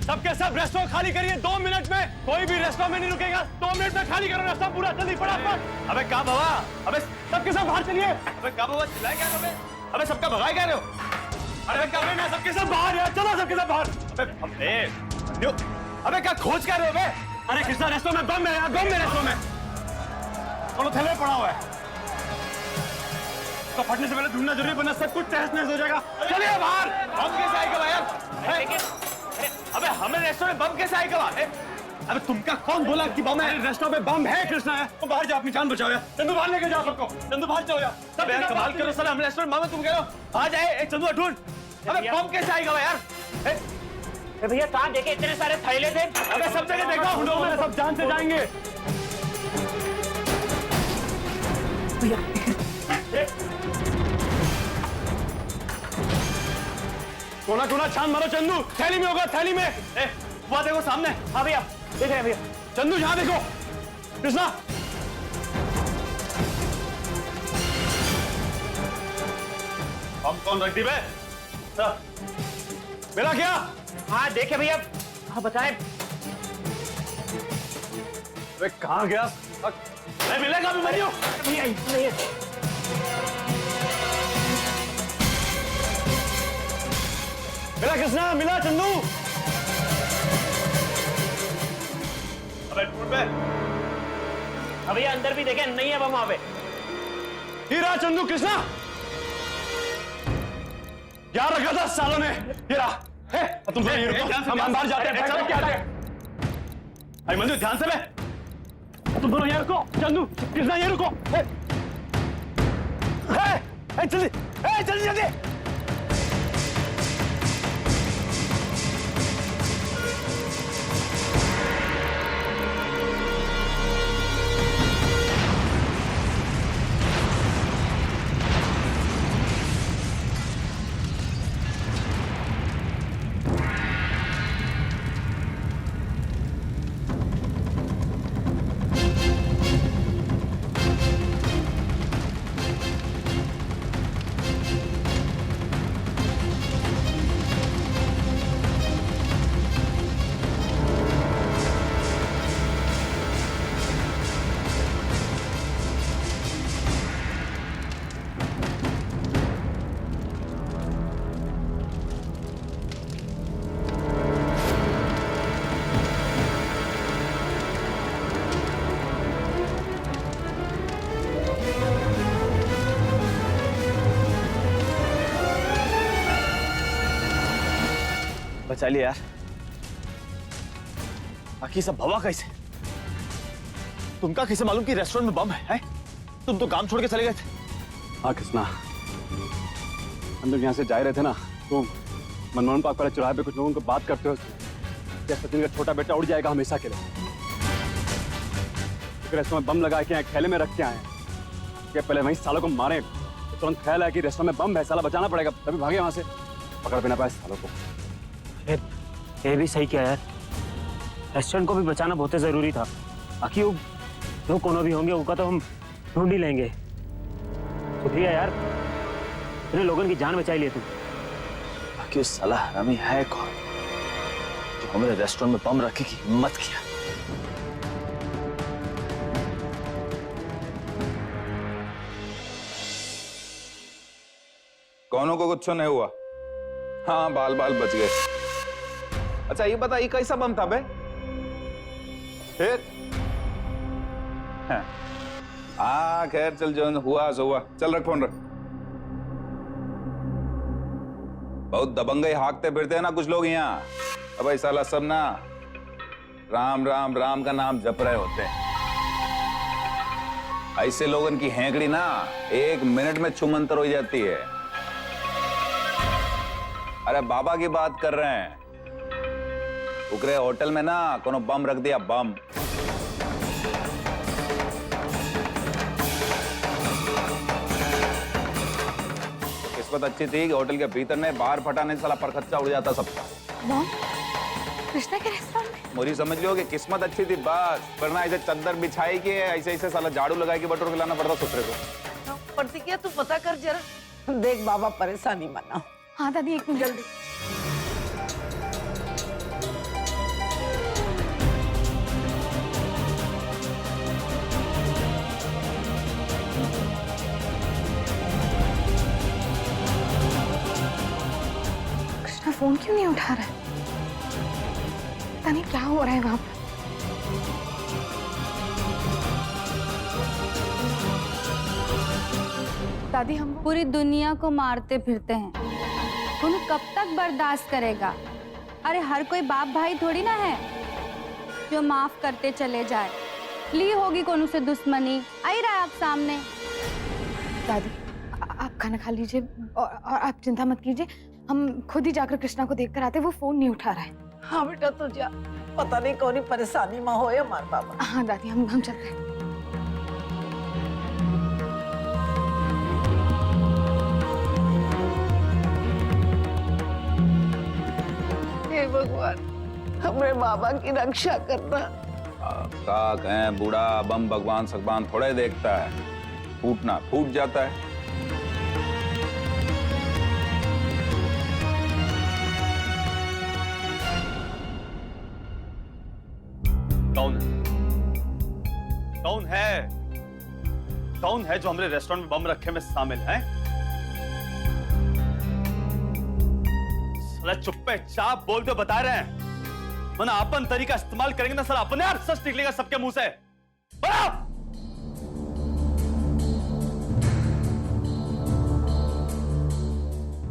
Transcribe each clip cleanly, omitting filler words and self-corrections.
सबके सब रेस्टोरेंट खाली करिए 2 मिनट में। कोई भी रेस्टोरेंट में नहीं रुकेगा। 2 मिनट में खाली करो रेस्टोरेंट पूरा, जल्दी फटाफट। अबे क्या बाबा, अबे सबके सब बाहर चलिए। अबे क्या बाबा चिल्लाए क्या रहे हो? अबे सबका भगाए क्या रहे हो? अरे क्या ना, सबके सब बाहर यार, चलो सबके सब बाहर। अबे क्या खोज क्या रहे हो बे? अरे कृष्णा रेस्टोरेंट में बम है यार, बम है रेस्टोरेंट में। दोनों थैले में पड़ा हुआ है। तो फटने से पहले ढूंढना जरूरी, वरना सब कुछ तहस नहस हो जाएगा। चलिए बाहर। बम कैसे आएगा यार? अबे हमें रेस्टोरेंट में बम कैसे आएगा? अबे तुमका कौन बोला कि बम है? रेस्टोरेंट में बम है कृष्णा है। तुम बाहर जाओ, अपनी जान बचाओ यार। चंदू बाहर लेके जाओ सबको। चंदू बाहर जाओ यार। सब यार कमाल करो साला, हम रेस्टोरेंट में तुम कह रहे हो आ जाए। एक चंदू ढूंढ। अबे बम कैसे आएगा यार? भैया कहाँ देखे इतने सारे थैले थे? अबे सब जगह देखो, ढूंढो, मैं सब जान से जाएंगे। कोना कोना छान मारो चंदू, थैली में होगा, थैली में। वहां देखो सामने। हाँ भैया देख रहे हैं भैया। चंदू यहाँ देखो। कृष्णा हम कौन रख दी बे? मेरा क्या? हाँ देखे भैया। हाँ बताएं। वे कहाँ गया? मैं मिलेगा भी मरियो। भैया नहीं है। मिला कृष्णा, मिला चंदू। अबे ढूंढ बे। हाँ भैया अंदर भी देखे, नहीं है बम वहां पे। हीरा चंदू कृष्णा यार रखा था सालों ने। हीरा है तुम ये रुको, हम बाहर जाते हैं। चलो क्या है? अरे मंजू ध्यान से बे। तुम दोनों ये रुको, चंदू कृष्णा ये रुको। जल्दी जल्दी जल्दी। बचा लिया यार। बाकी सब भवा कैसे? तुमका कैसे मालूम कि रेस्टोरेंट में बम है? तुम तो काम छोड़ के चले गए थे। हाँ कृष्णा, हम लोग यहाँ से जा रहे थे ना, तो मनमोहन पार्क वाले चौराहे पे कुछ लोगों को बात करते हो क्या सचिन का छोटा बेटा उड़ जाएगा हमेशा के लिए। रेस्टोरेंट में बम लगा के थैले में रख के आए क्या पहले वहीं सालों को मारे। तुरंत ख्याल है कि रेस्टोरेंट में बम है, साला बचाना पड़ेगा, तभी भागे वहां से। पकड़ भी ना पाए सालों को। ये भी सही किया यार, रेस्टोरेंट को भी बचाना बहुत जरूरी था। बाकी वो जो कोनो भी होंगे उनका तो हम ढूंढ ही लेंगे। शुक्रिया यार, इतने लोगों की जान बचाई लिए तुम। बाकी उस साला हरामी है कौन जो हमारे रेस्टोरेंट में बम रखने की हिम्मत किया? कौनों को कुछ नहीं हुआ? हाँ बाल बाल बच गए। अच्छा ये बता, ये कैसा बम था बे? फिर खैर चल, जो हुआ सो हुआ। चल रख फोन रख। बहुत दबंगई हाँकते फिरते हैं ना कुछ लोग यहाँ। अब भाई साला सब ना राम राम राम का नाम जप रहे होते हैं। ऐसे लोगों की हैंकड़ी ना 1 मिनट में छुमंतर हो जाती है। अरे बाबा की बात कर रहे हैं। उकरे होटल में ना कोनो बम रख दिया, बम। तो किस्मत अच्छी थी कि होटल के भीतर ने बाहर फटाने से साला परखच्चा उड़ जाता सबका। बम कृष्णा के रेस्टोरेंट में? मुझे समझ लो कि किस्मत अच्छी थी बस, वरना ऐसे चद्दर बिछाई के ऐसे ऐसे साला झाड़ू लगाई के बटोर के लाना पड़ता सुथरे को। प्रतिक्रिया तू पता कर जरा। देख बाबा परेशानी मना। हाँ दादी एक मिनट जल्दी। क्यों नहीं उठा रहा है? पता नहीं क्या हो रहा है वहां पर। दादी हम पूरी दुनिया को मारते फिरते हैं, उन्हें कब तक बर्दाश्त करेगा? अरे हर कोई बाप भाई थोड़ी ना है जो माफ करते चले जाए। ली होगी कौन उसे दुश्मनी, आई रहा है आप सामने। दादी आप खाना खा लीजिए और आप चिंता मत कीजिए, हम खुद ही जाकर कृष्णा को देख कर आते। वो फोन नहीं उठा रहा है। हाँ बेटा तू जा, पता नहीं कौन परेशानी में हो हमारे बाबा। हाँ दादी हम चलते हैं। हे भगवान, हमारे बाबा की रक्षा करना। का कहें बूढ़ा बम भगवान सगवान थोड़े देखता है, फूटना फूट जाता है। कौन है? कौन है? कौन है जो हमारे रेस्टोरेंट में बम रखे में शामिल है? साला चुप्पे चाप बोल के बता रहे हैं, वरना अपन तरीका इस्तेमाल करेंगे ना साला अपने आप सच निकलेगा सबके मुंह से। बोलो!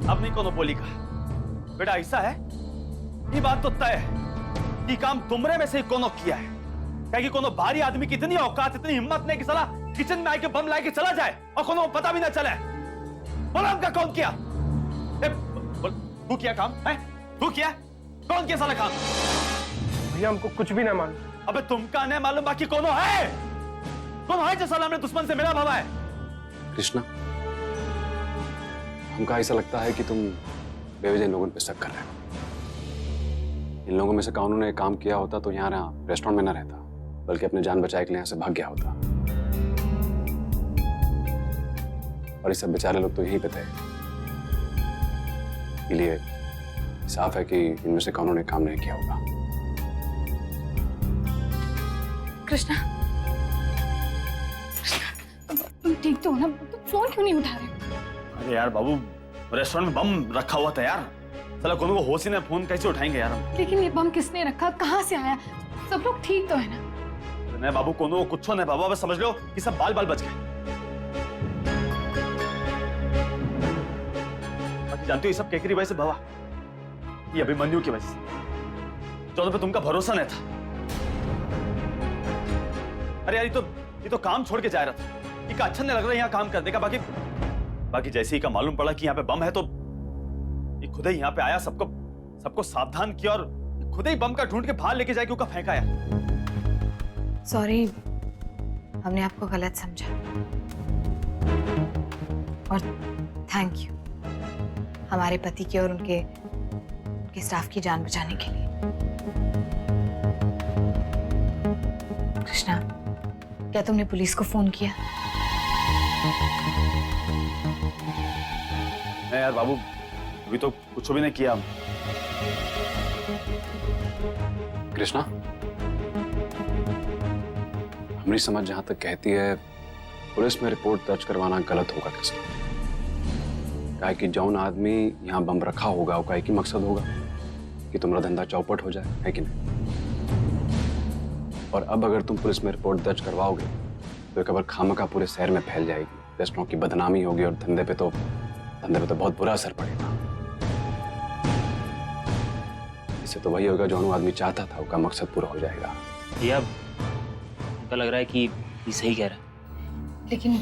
अब नहीं कोनो बोली का बेटा, ऐसा है ये बात तो तय है कि काम तुमरे में से कोनो किया है। क्या कि कोनो भारी आदमी की इतनी औकात, इतनी हिम्मत नहीं कि साला किचन में आके बम लाके चला जाए और कोनो पता भी ना चले। बोलो हमका कौन किया? तू किया काम है? तू किया? कौन किया साला काम? भैया हमको कुछ भी ना मालूम। अबे तुमका नहीं मालूम, बाकी कोनो है? कौन है जो साला हमने दुश्मन से मिला भवा है? कृष्णा, हमको ऐसा लगता है कि तुम बेवजह इन लोगों पे शक कर रहे हो। इन लोगों में से कौनों ने काम किया होता तो यहाँ रेस्टोरेंट में न रहता, बल्कि अपने जान बचाए के लिए यहाँ से भाग गया होता। और ये सब बेचारे लोग तो यहीं पे थे, इसलिए साफ है कि इनमें से कौनों ने काम नहीं किया होगा। कृष्णा, तुम ठीक तो हो ना? तुम फोन क्यों नहीं उठा रहे? अरे यार बाबू, रेस्टोरेंट में बम रखा हुआ था यार, साला कोनो को होश ही नहीं, फोन कैसे उठाएंगे यार हम? लेकिन ये बम किसने रखा, कहाँ से आया? सब लोग ठीक तो है ना? नहीं बाबू, कोनो कुछ नहीं बाबू, बस समझ लो कि सब बाल बाल बच गए। जानते हो ये सब केकरी वजह से भवा, ये अभिमन्यु की वजह से, जो पे तुमका भरोसा नहीं था। अरे यार ये तो काम छोड़ के जा रहा था, ये अच्छा नहीं लग रहा है यहाँ काम करने का। बाकी जैसे ही का मालूम पड़ा कि यहाँ पे बम है तो ये खुद ही यहाँ पे आया, सबको सावधान किया और खुद ही बम का ढूंढ के बाहर लेके जाके उसका फेंकाया। सॉरी, हमने आपको गलत समझा और थैंक यू हमारे पति की और उनके स्टाफ की जान बचाने के लिए। कृष्णा, क्या तुमने पुलिस को फोन किया? नहीं यार बाबू, अभी तो कुछ भी नहीं किया। कृष्णा, हमारी समझ जहां तक कहती है पुलिस में रिपोर्ट दर्ज करवाना गलत होगा। कृष्णा, काहे कि जौन आदमी यहाँ बम रखा होगा वो काहे की मकसद होगा कि तुम्हारा धंधा चौपट हो जाए, है कि नहीं? और अब अगर तुम पुलिस में रिपोर्ट दर्ज करवाओगे तो खबर खामखा पूरे शहर में फैल जाएगी, रेस्टोरेंट की बदनामी होगी और धंधे पे तो बहुत बुरा असर पड़ेगा। इससे तो वही होगा जो आदमी चाहता था, उसका मकसद पूरा हो जाएगा। ये अब हमको लग रहा है कि ये सही कह रहा है। लेकिन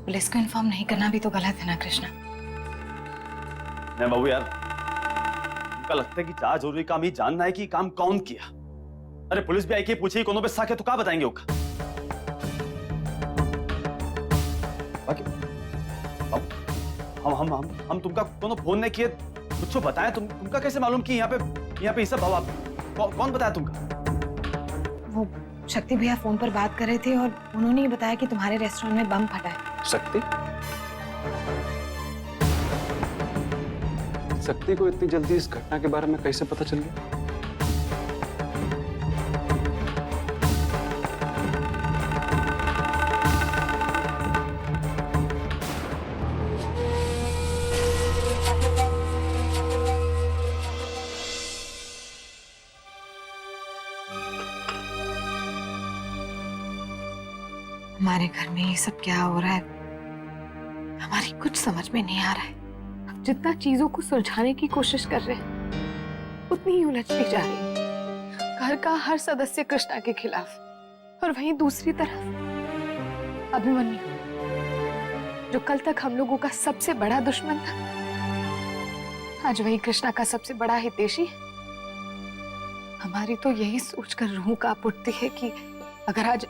पुलिस को इन्फॉर्म नहीं करना भी तो गलत है ना कृष्णा? नहीं बाबू यार, उनका लगता है कि क्या जरूरी काम ये जानना है कि काम कौन किया। अरे पुलिस भी आई के पूछे कोनो पे शक है तो क्या बताएंगे उसका? बाकी हम तुमका कोनो फोन नहीं किए, कुछ बताएं? तुमका कैसे मालूम कि यहाँ पे ये सब हवा? कौन बताया तुमका? वो शक्ति भैया फोन पर बात कर रहे थे और उन्होंने ही बताया कि तुम्हारे रेस्टोरेंट में बम फटा है। शक्ति को इतनी जल्दी इस घटना के बारे में कैसे पता चल गया? हमारे घर में ये सब क्या हो रहा है, हमारी कुछ समझ में नहीं आ रहा है। अब जितना चीजों को सुलझाने की कोशिश कर रहे हैं उतनी ही उलझती जा रही है। घर का हर सदस्य कृष्णा के खिलाफ और वहीं दूसरी तरफ अभिमन्यु, जो कल तक हम लोगों का सबसे बड़ा दुश्मन था, आज वही कृष्णा का सबसे बड़ा हितैषी है। हमारी तो यही सोचकर रूह कांप उठती है कि अगर आज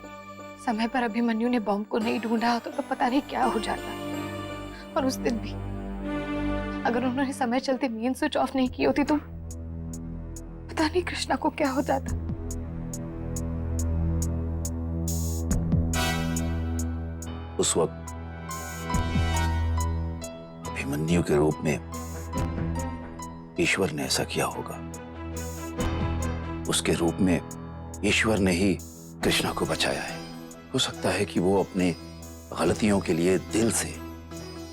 समय पर अभिमन्यु ने बॉम्ब को नहीं ढूंढा होता तो पता नहीं क्या हो जाता। और उस दिन भी अगर उन्होंने समय चलते मेन स्विच ऑफ नहीं की होती तो पता नहीं कृष्णा को क्या हो जाता। उस वक्त अभिमन्यु के रूप में ईश्वर ने ऐसा किया होगा। उसके रूप में ईश्वर ने ही कृष्णा को बचाया है। हो सकता है कि वो अपने गलतियों के लिए दिल से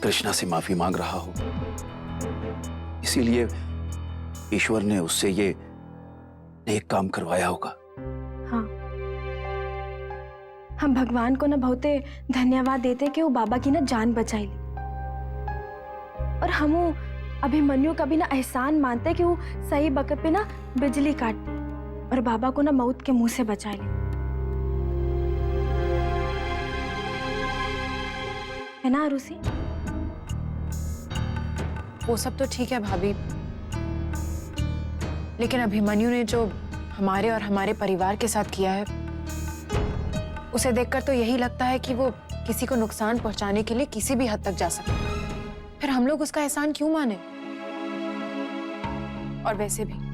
कृष्णा से माफी मांग रहा हो, इसीलिए ईश्वर ने उससे ये नेक काम करवाया होगा। हाँ, हम भगवान को ना बहुते धन्यवाद देते कि वो बाबा की ना जान बचाई ली, और हम अभिमन्यु का भी ना एहसान मानते कि वो सही वक्त पे ना बिजली काट दी और बाबा को ना मौत के मुंह से बचा ली, है ना आरुषि? वो सब तो ठीक है भाभी, लेकिन अभिमन्यु ने जो हमारे और हमारे परिवार के साथ किया है, उसे देखकर तो यही लगता है कि वो किसी को नुकसान पहुंचाने के लिए किसी भी हद तक जा सकता है। फिर हम लोग उसका एहसान क्यों माने? और वैसे भी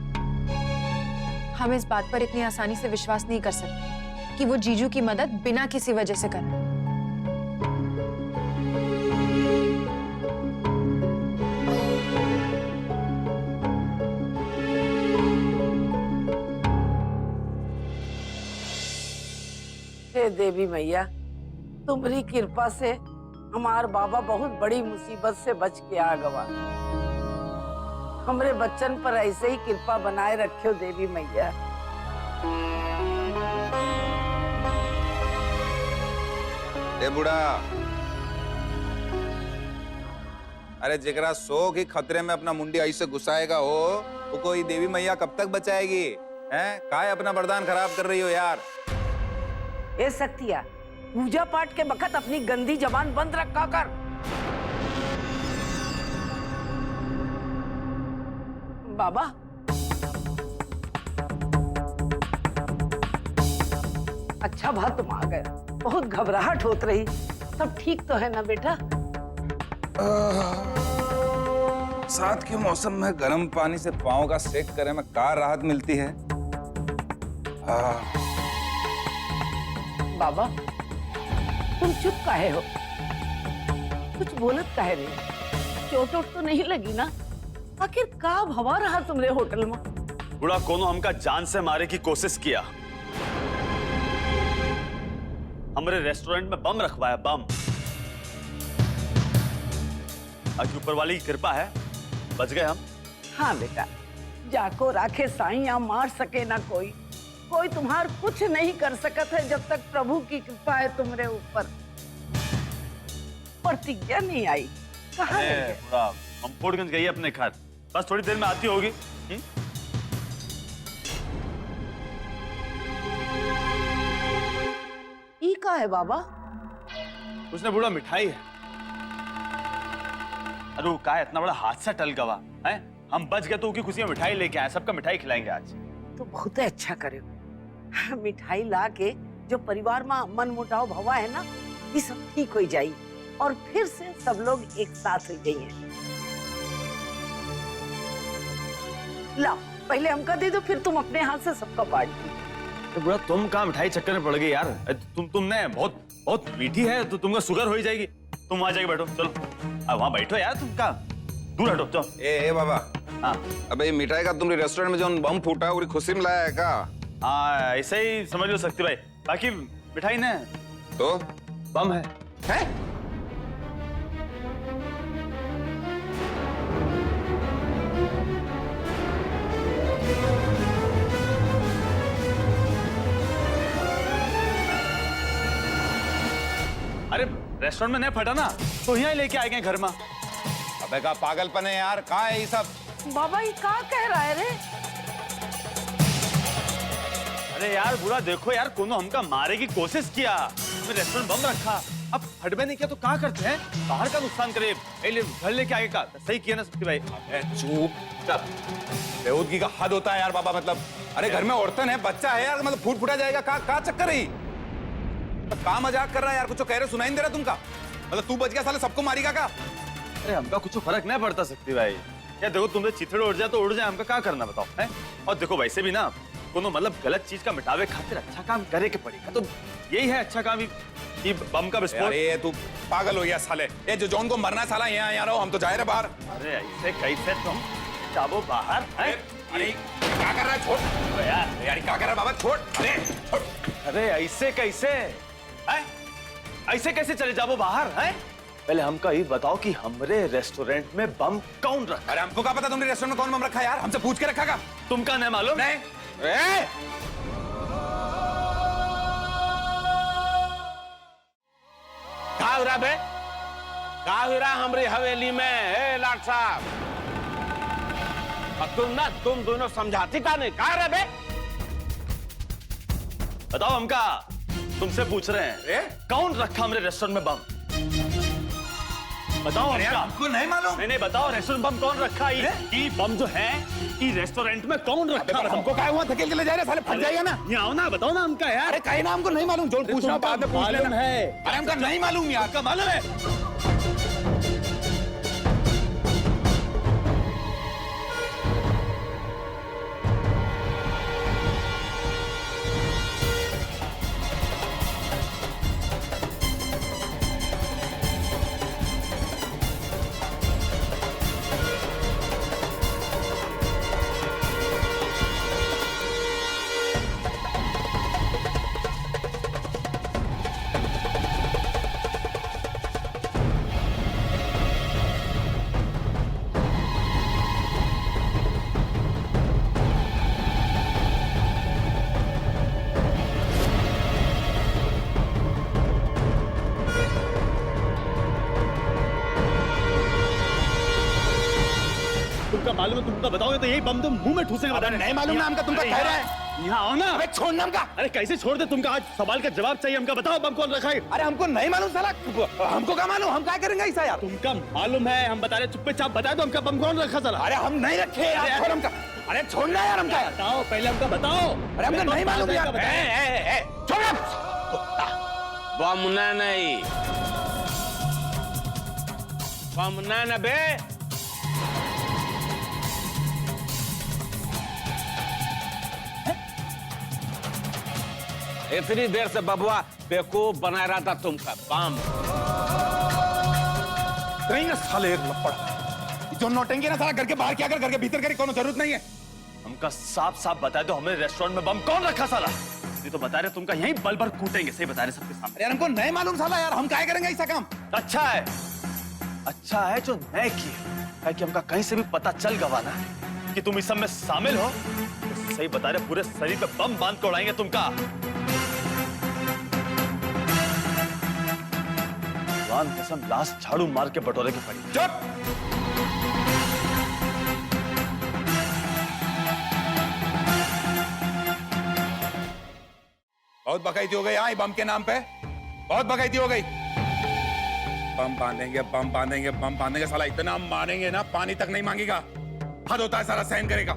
हम इस बात पर इतनी आसानी से विश्वास नहीं कर सकते कि वो जीजू की मदद बिना किसी वजह से कर रहा है। हे देवी मैया, तुम्हारी कृपा से हमार बाबा बहुत बड़ी मुसीबत से बच के आ गवा। हमरे बच्चन पर ऐसे ही कृपा बनाए रखियो देवी मैया। ए बुढ़ा, अरे जेकरा शौक ही खतरे में अपना मुंडी ऐसे घुसाएगा हो, वो कोई देवी मैया कब तक बचाएगी? हैं? काहे अपना वरदान खराब कर रही हो यार? ए शक्तिया, पूजा पाठ के वक्त अपनी गंदी जबान बंद रखा कर। बाबा, अच्छा बात तुम आ गए। बहुत घबराहट होत रही। सब ठीक तो है ना बेटा? साथ के मौसम में गर्म पानी से पाँव का सेक करे में का राहत मिलती है। बाबा, तुम चुप काहे हो? कुछ बोलत काहे नहीं? चोट वोट तो नहीं लगी ना? आखिर का भवा रहा तुमरे होटल में? बुढ़ा कोनो हमका जान से मारे की कोशिश किया। हमारे रेस्टोरेंट में बम रखवाया, बम। बाकी ऊपर वाली की कृपा है, बच गए हम। हाँ बेटा, जाको राखे साईं मार सके ना कोई। कोई तुम्हार कुछ नहीं कर सकत है जब तक प्रभु की कृपा है तुम्हारे ऊपर। प्रतिज्ञा नहीं आई, कहाँ अरे गई? बुढ़ा, हम पोटगंज गई अपने घर, बस थोड़ी देर में आती होगी। ई का है बाबा? उसने बुढ़ा मिठाई है। अरे वो का इतना बड़ा हादसा टल गवा है, हम बच गए तो उसकी खुशी में मिठाई लेके आए। सबका मिठाई खिलाएंगे आज। तो बहुत अच्छा करे। मिठाई ला के जो परिवार में मन मुटाव भवा है ना, ये सब ठीक हो जाई और फिर से सब लोग एक साथ हो जाइए। लाओ, पहले हमका दे दो, फिर तुम अपने हाथ से सबका बांट दो। तो बुढ़ा तुम कहाँ मिठाई चक्कर में पड़ गई यार? तुमने बहुत बहुत मीठी है तो तुमका शुगर हो ही जाएगी। तुम वहां जाके बैठो, चलो वहां बैठो यार। तुम कहाँ दूर हटो, चलो। ए बाबा, हाँ अबे मिठाई का तुम्हारे रेस्टोरेंट में जो बम फूटा है पूरी खुशी में लाया है का? हाँ, ऐसे ही समझ लो शक्ति भाई। बाकी मिठाई ने तो बम है। रेस्टोरेंट में नहीं फटा ना तो यहाँ लेके आए गए घर में। अबे का पागलपन है यार, कहाँ है ये सब? बाबा ये क्या कह रहा है रे? अरे यार बुरा देखो यार, कोनो हमका मारे की कोशिश किया, हमें रेस्टोरेंट बंद रखा, अब हटबे नहीं किया तो क्या करते हैं? बाहर का नुकसान करे, घर लेके आगे का सही किया ना शक्ति भाई। चुप, बेहूदगी का हद होता है यार बाबा। मतलब अरे घर में औरतन है, बच्चा है यार, मतलब फूट फूटा जाएगा। का चक्कर है? का मजाक कर रहा है यार? कुछ कह रहे सुनाई नहीं दे रहा तुमका? मतलब तू बच गया साले, सबको मारेगा का? अरे हमका कुछ फर्क नहीं पड़ता शक्ति भाई। यार देखो तुमसे चिथड़े उड़ जाए तो उड़ जाए, हमका क्या करना बताओ है? और देखो वैसे भी ना कोनो मतलब गलत चीज का मिटावे खातिर अच्छा काम करे के पड़ेगा, तो यही है अच्छा काम ही बम का विस्फोट। अरे तू पागल हो गया साले, ये जो जॉन को मरना है साला यहाँ रहो, हम तो जाए रहे बाहर। अरे ऐसे कैसे तुम जाओ बाहर? अरे क्या कर रहा है? छोड़ यार, क्या कर रहा है बाबा? छोड़, अरे छोड़। अरे ऐसे कैसे है? ऐसे कैसे चले जाओ बाहर है? पहले हमका ये बताओ कि हमरे रेस्टोरेंट में बम कौन रखा? अरे हमको क्या पता तुमने रेस्टोरेंट में कौन बम रखा यार? हमसे पूछ के रखा का? तुमका नहीं मालूम? नहीं। काहिरा हमरी हवेली में लाट साहब, तुम दोनों समझाती का नहीं कहा रे बे? बताओ हमका, तुमसे पूछ रहे हैं कौन रखा हमरे रेस्टोरेंट में बम? बताओ हमका। हमको नहीं मालूम। नहीं बताओ रेस्टोरेंट बम कौन रखा? ये बम जो है ये रेस्टोरेंट में कौन रखा? हमको क्या हुआ? धकेल के ले जा रहे साले, फट जाएगा ना। यहाँ आओ ना, बताओ ना हमका यार। अरे कहीं ना, हमको नहीं मालूम। जो पूछना बाद में पूछ लेना है। अरे हमका नहीं मालूम यार। आपका मालूम है? तुमका मालूम है? तुमका बताओगे तो यही बम तुम मुंह में ठूसेगा। बता नहीं मालूम ना हमका, तुमका कह रहा है। यहाँ आओ ना। अबे छोड़ना हमका। अरे कैसे छोड़ दे? तुमका आज सवाल का जवाब चाहिए। हमका बताओ बम कौन रखा है? अरे हमको नहीं मालूम साला, हमको क्या मालूम? हम क्या करेंगे ऐसा यार? तुमका मालूम है, हम बता रहे चुप्पे चाप बता दो हमका बम कौन रखा साला। अरे हम नहीं रखे यार, छोड़ हमका। अरे छोड़ना यार हमका। बताओ पहले हमका बताओ। अरे हमको नहीं मालूम यार। छोड़। बम नहीं, बम न बे। इतनी देर से बबुआ बेवकूफ बना रहा था तुमका बम। कहीं ना साले एक लपड़ जो नोटेंगे ना साला, घर के बाहर क्या कर, घर के भीतर करे, कोनो जरूरत नहीं है। हमका साफ साफ बता दो हमें रेस्टोरेंट में बम कौन रखा साला? ये तो बता रहे तुमका यहीं बल भर कूटेंगे। सही बता रहे सबके सामने। यार हमको नहीं मालूम साला यार, हम क्या करेंगे ऐसा काम? अच्छा है जो नहीं किए, कि हमका कहीं से भी पता चल गवाना कि तुम इस सब में शामिल हो तो सही बता रहे पूरे शरीर पे बम बांध के उड़ाएंगे तुमका। कसम लास्ट झाड़ू मार के बटोरे की पड़ी। चुप। बहुत बकैती हो गई यहाँ बम के नाम पे, बहुत बकैती हो गई। बम बांधेंगे, बम बांधेंगे, बम बांधेंगे, साला इतना मारेंगे ना पानी तक नहीं मांगेगा। हद होता है, सारा सहन करेगा।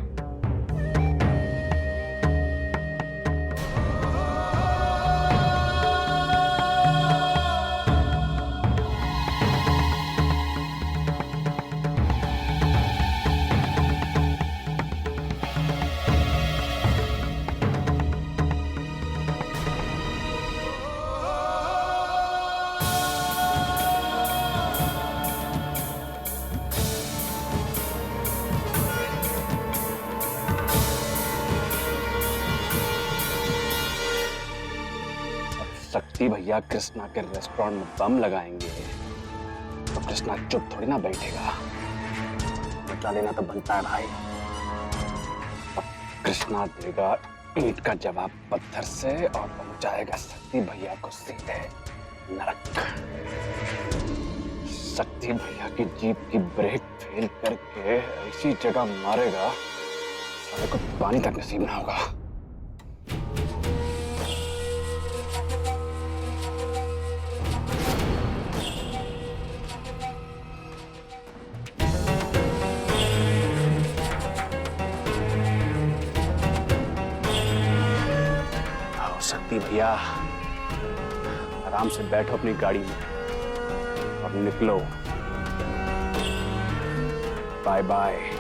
शक्ति भैया कृष्णा के रेस्टोरेंट में बम लगाएंगे तो कृष्णा चुप थोड़ी ना बैठेगा, बदला लेना तो बनता है भाई। अब कृष्णा देगा ईंट का जवाब पत्थर से और पहुंचाएगा शक्ति भैया को सीधे नरक। शक्ति भैया की जीप की ब्रेक फेल करके ऐसी जगह मारेगा साले को पानी तक नसीब ना होगा। आओ शक्ति भैया, आराम से बैठो अपनी गाड़ी में और निकलो। Bye bye.